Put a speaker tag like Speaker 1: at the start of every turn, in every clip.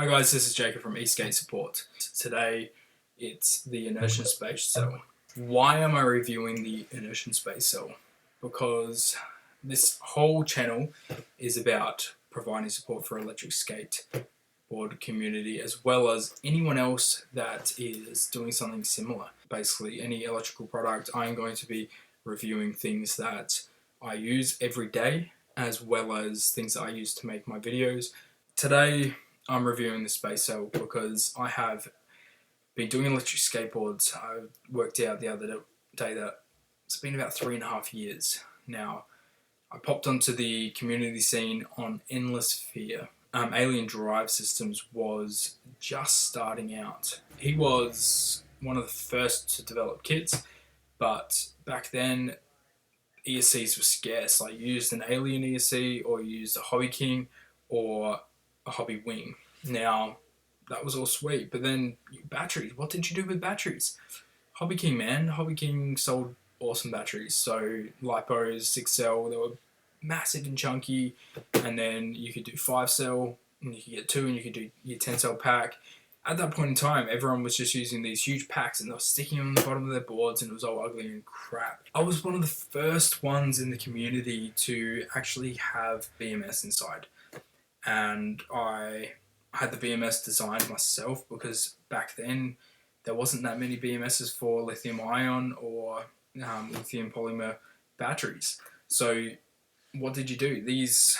Speaker 1: Hi guys, this is Jacob from Eastgate Support. Today it's the Enertion Space Cell. Why am I reviewing the Enertion Space Cell? Because this whole channel is about providing support for electric skateboard community as well as anyone else that is doing something similar. Basically any electrical product. I'm going to be reviewing things that I use every day as well as things that I use to make my videos. Today I'm reviewing the Space Cell because I have been doing electric skateboards. I worked out the other day that it's been about 3.5 years now. I popped onto the community scene on Endless Fear. Alien Drive Systems was just starting out. He was one of the first to develop kits, but back then ESCs were scarce. Like you used an Alien ESC or you used a Hobby King or a Hobby Wing. Now, that was all sweet, but then batteries. What did you do with batteries? Hobby King, man. Hobby King sold awesome batteries. So, LiPos, 6-cell, they were massive and chunky, and then you could do 5-cell, and you could get 2, and you could do your 10-cell pack. At that point in time, everyone was just using these huge packs, and they were sticking them on the bottom of their boards, and it was all ugly and crap. I was one of the first ones in the community to actually have BMS inside, and I had the BMS designed myself because back then there wasn't that many BMSs for lithium ion or lithium polymer batteries. So what did you do? These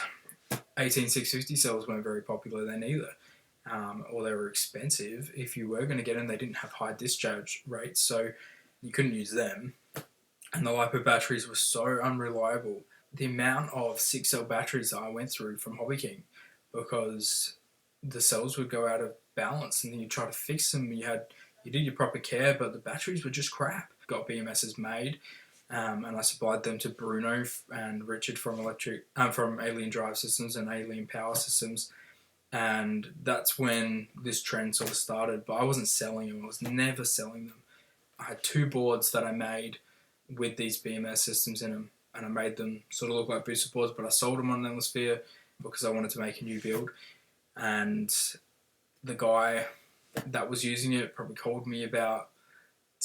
Speaker 1: 18650 cells weren't very popular then either, or they were expensive. If you were going to get them, they didn't have high discharge rates, so you couldn't use them. And the LiPo batteries were so unreliable. The amount of 6-cell batteries that I went through from Hobby King, because the cells would go out of balance, and then you try to fix them. You did your proper care, but the batteries were just crap. Got BMSs made, and I supplied them to Bruno and Richard from Alien Drive Systems and Alien Power Systems, and that's when this trend sort of started. But I wasn't selling them. I was never selling them. I had 2 boards that I made with these BMS systems in them, and I made them sort of look like booster boards, but I sold them on Endless Fear because I wanted to make a new build. And the guy that was using it probably called me about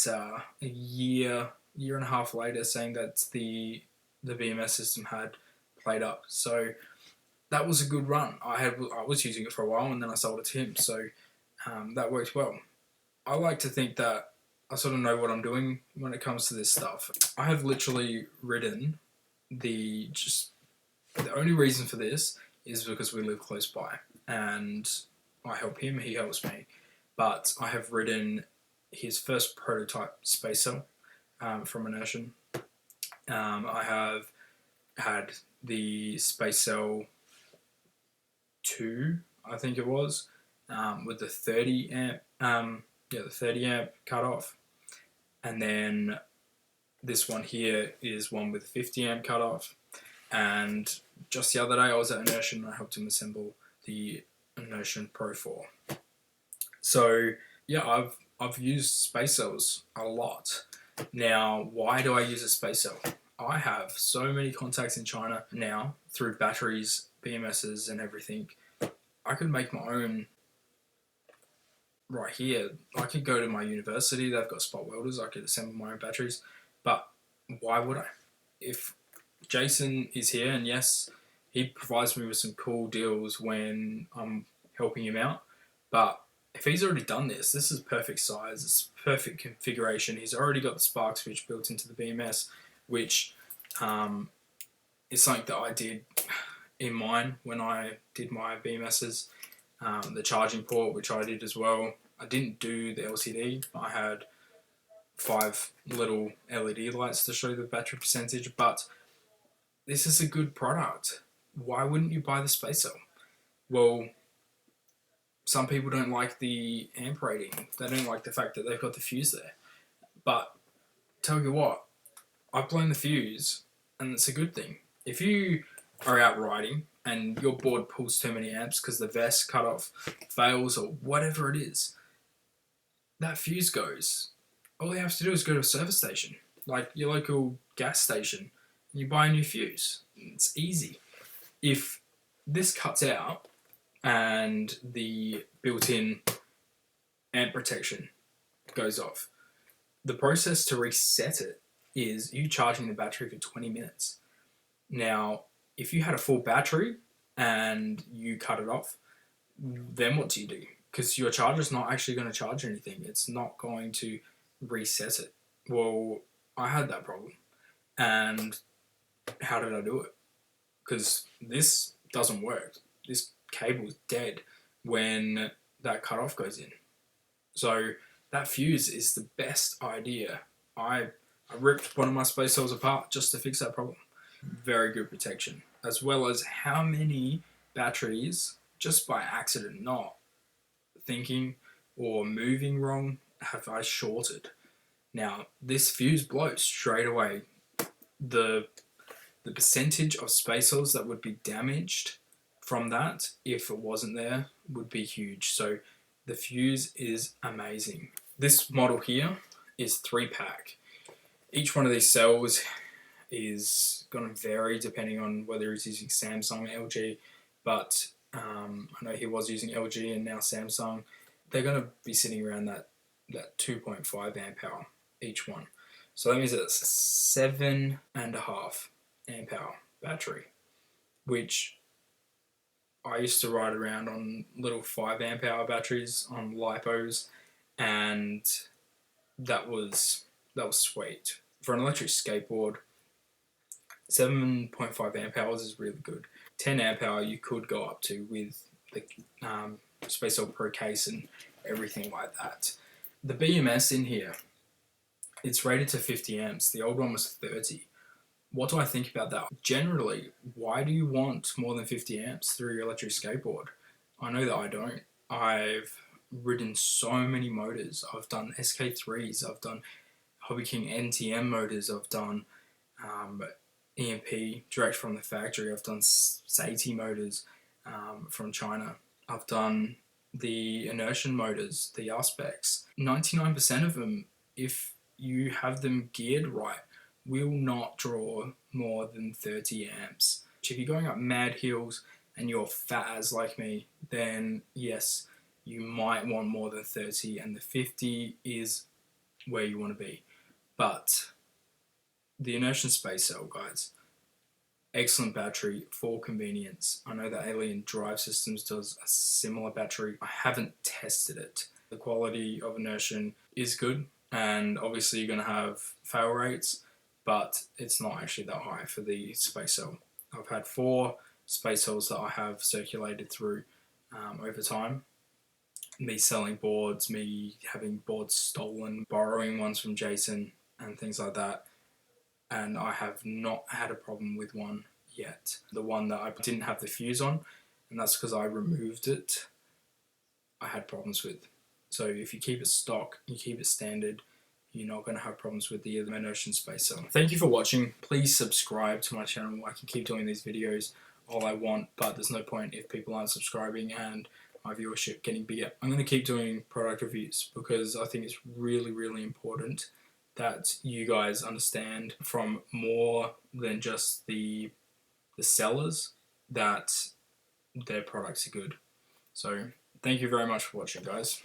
Speaker 1: a year and a half later saying that the BMS system had played up. So that was a good run. I was using it for a while, and then I sold it to him. So that worked well. I like to think that I sort of know what I'm doing when it comes to this stuff. I have literally ridden the only reason for this is because we live close by, and I help him, he helps me. But I have ridden his first prototype Space Cell from Enertion. I have had the Space Cell 2, I think it was, with the 30 amp, the 30 amp cut off, and then this one here is one with 50 amp cut off. And just the other day I was at Enertion and I helped him assemble the Enertion Pro 4. So yeah, I've used space cells a lot. Now, why do I use a space cell? I have so many contacts in China now through batteries, BMSs and everything. I could make my own right here. I could go to my university, they've got spot welders, I could assemble my own batteries, but why would I? If Jason is here, and yes, he provides me with some cool deals when I'm helping him out, but if he's already done this is perfect size, it's perfect configuration. He's already got the spark switch built into the BMS, which is something that I did in mine when I did my BMSs. The charging port, which I did as well. I didn't do the LCD. I had 5 little LED lights to show the battery percentage, but this is a good product. Why wouldn't you buy the Space Cell? Well, some people don't like the amp rating. They don't like the fact that they've got the fuse there. But tell you what, I've blown the fuse, and it's a good thing. If you are out riding and your board pulls too many amps because the vest cut off, fails, or whatever it is, that fuse goes. All you have to do is go to a service station, like your local gas station, and you buy a new fuse. It's easy. If this cuts out, and the built-in amp protection goes off. The process to reset it is you charging the battery for 20 minutes. Now, if you had a full battery and you cut it off, then what do? Because your charger's not actually going to charge anything. It's not going to reset it. Well, I had that problem. And how did I do it? Because this doesn't work. This cable is dead when that cutoff goes in. So that fuse is the best idea. I ripped one of my space cells apart just to fix that problem. Very good protection. As well as how many batteries, just by accident, not thinking or moving wrong, have I shorted. Now, this fuse blows straight away. The percentage of space cells that would be damaged from that, if it wasn't there, would be huge. So the fuse is amazing. This model here is 3-pack. Each one of these cells is going to vary depending on whether he's using Samsung or LG, but I know he was using LG and now Samsung. They're going to be sitting around that 2.5 amp hour each one. So that means it's a 7.5 amp hour battery, which I used to ride around on little 5 amp hour batteries on lipos, and that was sweet. For an electric skateboard, 7.5 amp hours is really good. 10 amp hour you could go up to with the Space Cell Pro case and everything like that. The BMS in here, it's rated to 50 amps. The old one was 30. What do I think about that? Generally, why do you want more than 50 amps through your electric skateboard? I know that I don't. I've ridden so many motors. I've done SK3s, I've done Hobby King NTM motors, I've done EMP direct from the factory, I've done Sati motors from China, I've done the Enertion motors, the R-Specs. 99% of them, if you have them geared right, will not draw more than 30 amps. If you're going up mad hills and you're fat as like me, then yes, you might want more than 30, and the 50 is where you want to be. But the Enertion Space Cell, guys, excellent battery for convenience. I know that Alien Drive Systems does a similar battery. I haven't tested it. The quality of Enertion is good, and obviously you're going to have fail rates, but it's not actually that high for the Space Cell. I've had 4 Space Cells that I have circulated through over time. Me selling boards, me having boards stolen, borrowing ones from Jason and things like that. And I have not had a problem with one yet. The one that I didn't have the fuse on, and that's because I removed it, I had problems with. So if you keep it stock, you keep it standard, you're not going to have problems with the Enertion Space Cell. Thank you for watching. Please subscribe to my channel. I can keep doing these videos all I want, but there's no point if people aren't subscribing and my viewership getting bigger. I'm going to keep doing product reviews because I think it's really, really important that you guys understand from more than just the sellers that their products are good. So thank you very much for watching, guys.